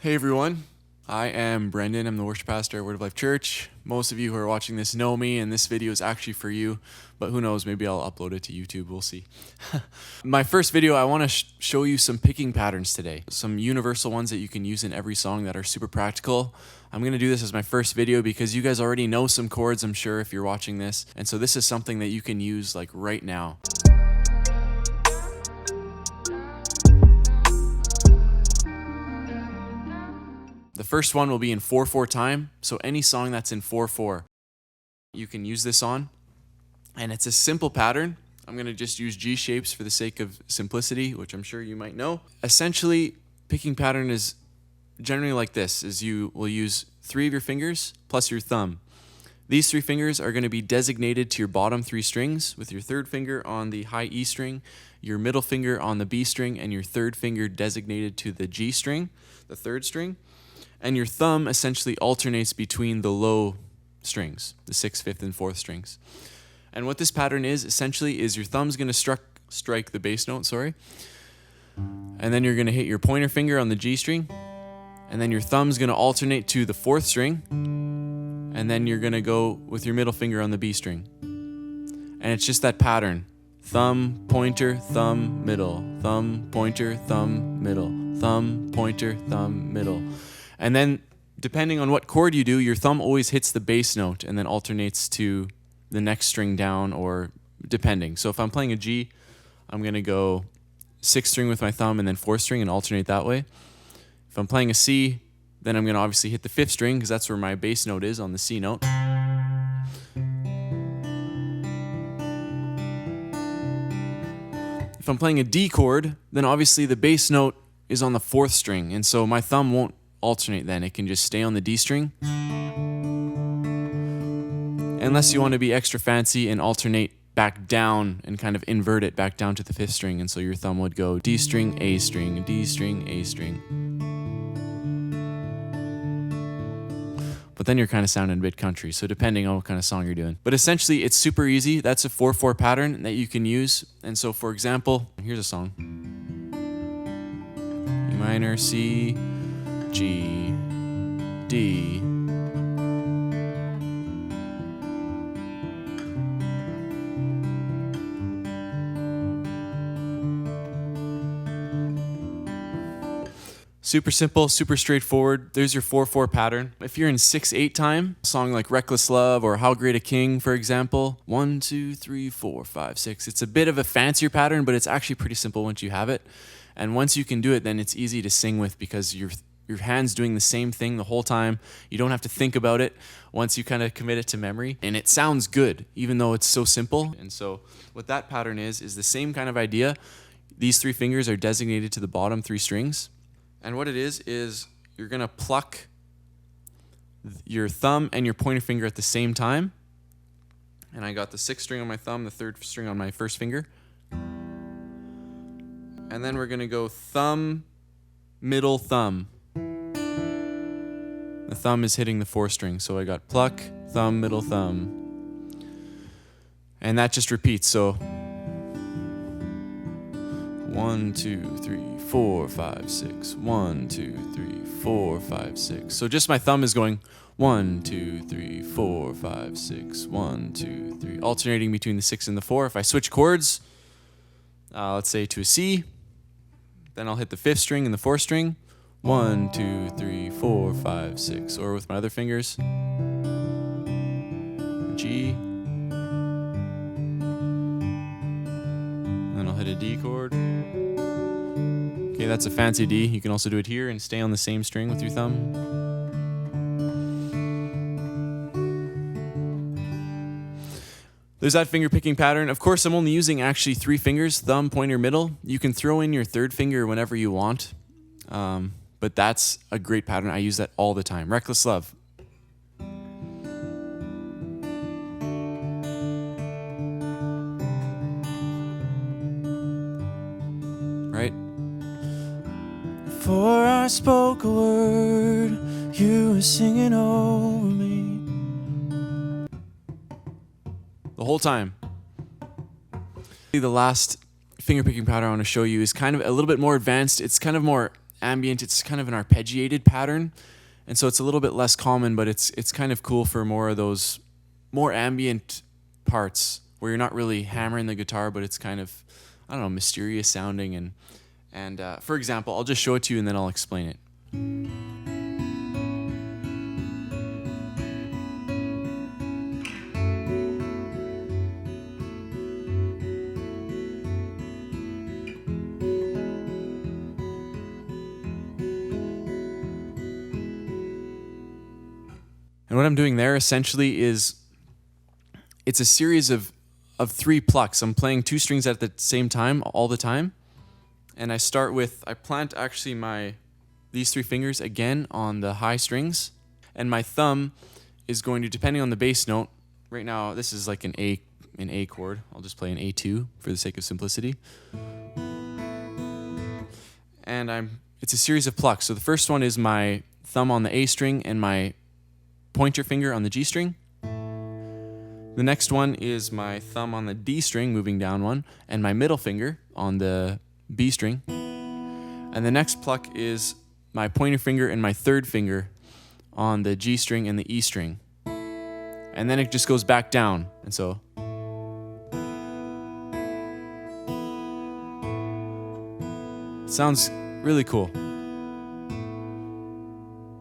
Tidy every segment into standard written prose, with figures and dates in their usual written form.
Hey everyone, I am Brendan. I'm the worship pastor at Word of Life Church. Most of you who are watching this know me, and this video is actually for you, but who knows, maybe I'll upload it to YouTube, we'll see. My first video, I want to show you some picking patterns today, some universal ones that you can use in every song that are super practical. I'm going to do this as my first video because you guys already know some chords, I'm sure, if you're watching this, and so this is something that you can use like right now. The first one will be in 4/4 time, so any song that's in 4/4, you can use this on. And it's a simple pattern. I'm going to just use G shapes for the sake of simplicity, which I'm sure you might know. Essentially, picking pattern is generally like this, is you will use 3 of your fingers plus your thumb. These 3 fingers are going to be designated to your bottom 3 strings, with your 3rd finger on the high E string, your middle finger on the B string, and your 3rd finger designated to the G string, the 3rd string. And your thumb essentially alternates between the low strings, the 6th, 5th, and 4th strings. And what this pattern is, essentially, is your thumb's going to strike the bass note, and then you're going to hit your pointer finger on the G string, and then your thumb's going to alternate to the 4th string, and then you're going to go with your middle finger on the B string. And it's just that pattern. Thumb, pointer, thumb, middle. Thumb, pointer, thumb, middle. Thumb, pointer, thumb, middle. And then, depending on what chord you do, your thumb always hits the bass note and then alternates to the next string down, or depending. So if I'm playing a G, I'm going to go 6th string with my thumb and then 4th string and alternate that way. If I'm playing a C, then I'm going to obviously hit the 5th string because that's where my bass note is, on the C note. If I'm playing a D chord, then obviously the bass note is on the 4th string, and so my thumb won't alternate then. It can just stay on the D string. Unless you want to be extra fancy and alternate back down and kind of invert it back down to the 5th string, and so your thumb would go D string, A string, D string, A string. But then you're kind of sounding a bit country, so depending on what kind of song you're doing. But essentially, it's super easy. That's a 4/4 pattern that you can use. And so, for example, here's a song. E minor, C, G, D. Super simple, super straightforward. There's your 4/4 pattern. If you're in 6/8 time, a song like Reckless Love or How Great a King, for example, 1, 2, 3, 4, 5, 6. It's a bit of a fancier pattern, but it's actually pretty simple once you have it. And once you can do it, then it's easy to sing with because your hand's doing the same thing the whole time. You don't have to think about it once you kind of commit it to memory. And it sounds good, even though it's so simple. And so what that pattern is the same kind of idea. These 3 fingers are designated to the bottom 3 strings. And what it is you're going to pluck your thumb and your pointer finger at the same time. And I got the 6th string on my thumb, the 3rd string on my 1st finger. And then we're going to go thumb, middle, thumb. The thumb is hitting the 4th string, so I got pluck, thumb, middle, thumb. And that just repeats, so 1, 2, 3, 4, 5, 6. 1, 2, 3, 4, 5, 6. So just my thumb is going 1, 2, 3, 4, 5, 6. 1, 2, 3. Alternating between the 6 and the 4. If I switch chords, let's say to a C, then I'll hit the 5th string and the 4th string. 1, 2, 3, 4, 5, 6. Or with my other fingers, G. Then I'll hit a D chord. Okay, that's a fancy D. You can also do it here and stay on the same string with your thumb. There's that finger picking pattern. Of course, I'm only using actually 3 fingers, thumb, pointer, middle. You can throw in your 3rd finger whenever you want. But that's a great pattern. I use that all the time. Reckless Love. Right? Before I spoke a word, you were singing over me. The whole time. The last fingerpicking pattern I want to show you is kind of a little bit more advanced. It's kind of more ambient. It's kind of an arpeggiated pattern, and so it's a little bit less common, but it's kind of cool for more of those more ambient parts where you're not really hammering the guitar, but it's kind of, I don't know, mysterious sounding. And for example, I'll just show it to you and then I'll explain it. And what I'm doing there essentially is, it's a series of 3 plucks. I'm playing 2 strings at the same time all the time. And I plant actually these 3 fingers again on the high strings. And my thumb is going to, depending on the bass note, right now this is like an A chord. I'll just play an A2 for the sake of simplicity. And it's a series of plucks. So the first one is my thumb on the A string and my pointer finger on the G string. The next one is my thumb on the D string, moving down one, and my middle finger on the B string. And the next pluck is my pointer finger and my third finger on the G string and the E string. And then it just goes back down. And so it sounds really cool.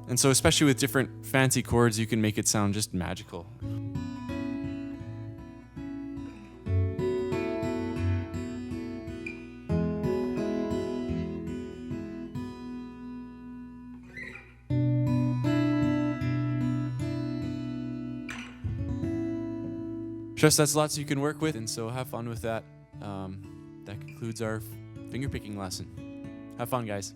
And so especially with different fancy chords, you can make it sound just magical. Trust that's lots you can work with, and so have fun with that. That concludes our fingerpicking lesson. Have fun, guys.